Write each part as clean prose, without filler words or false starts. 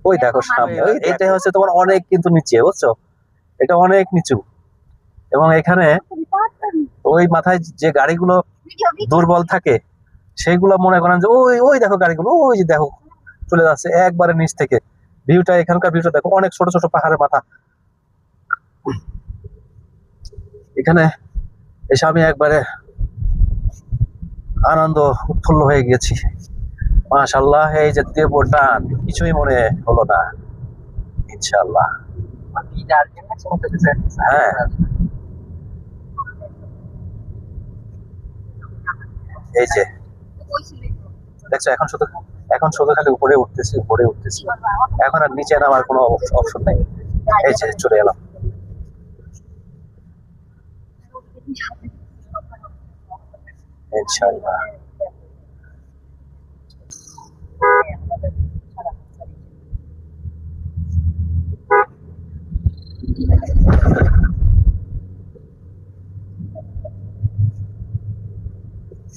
ওই দেখো সামনে, ওই এটা হচ্ছে তোমার অনেক কিন্তু নিচে, বুঝছো? এটা অনেক নিচু, এবং এখানে ওই মাথায় যে গাড়িগুলো দুর্বল থাকে সেইগুলো মনে করেন যে ওই ওই দেখো গাড়িগুলো, ওই যে দেখো চলে যাচ্ছে একবারে নিচ থেকে। ভিউটা, এখানকার ভিউটা দেখো, অনেক ছোট ছোট পাহাড়ের মাথা। এখানে এসে আমি একবারে আনন্দ উৎফুল্ল হয়ে গেছি। মাশাআল্লাহ, এই যে দেবো টান, কিছুই মনে হলো না। ইনশাআল্লাহ। হ্যাঁ, এই যে দেখছো, এখন শুধু খালি উপরে উঠতেছি, উপরে উঠতেছি, এখন আর নিচে নামার কোনো অপশন নাই। এই যে চলে এলাম। ইনশাআল্লাহ।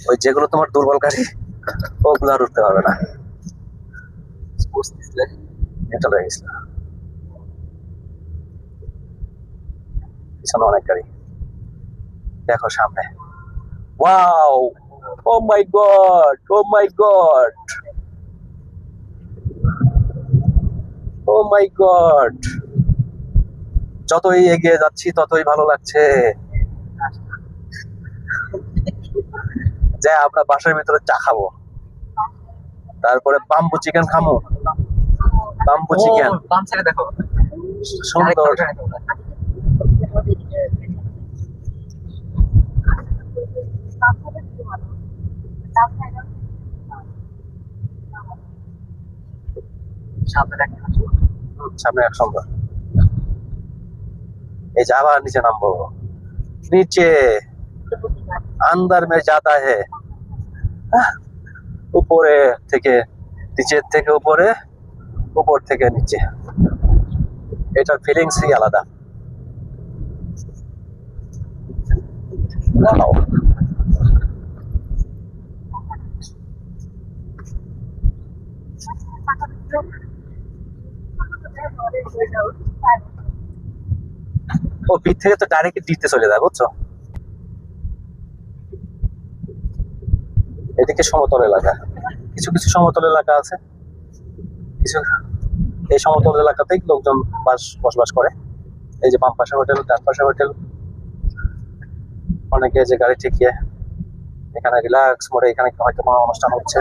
ওই যেগুলো তোমার দুর্বল গাড়ি, ওগুলো আর উঠতে পারবে না। এটা হয়ে গেছিল, পিছনে অনেক গাড়ি। দেখো সামনে, ওয়াও, ও মাই গড, ও মাই গড, ও মাই গড। যতই এগিয়ে যাচ্ছি ততই ভালো লাগছে। যে আমরা বাসার ভিতরে চা খাবো, তারপরে বাম্বু চিকেন খামো, বাম্বু চিকেন দেখো সুন্দর। সামনে এক সুন্দর। এই যে আবার নিচে নামবো, নিচে अंदर में जाता है। উপরে থেকে নিচের থেকে উপরে, উপর থেকে নিচে, এটার ফিলিংসই আলাদা। ও পিঠ থেকে তো ডাইরেক্ট দিতে চলে যায়, বুঝছো? এদিকে সমতল এলাকা, কিছু কিছু সমতল এলাকা আছে, কিছু এই সমতল এলাকাতেই লোকজন বসবাস করে। এই যে বাম পাশে হোটেল, ডান পাশে হোটেল, অনেকে যে গাড়ি ঠেকিয়ে এখানে রিল্যাক্স মোডে, এখানে হয়তো কোনো অনুষ্ঠান হচ্ছে।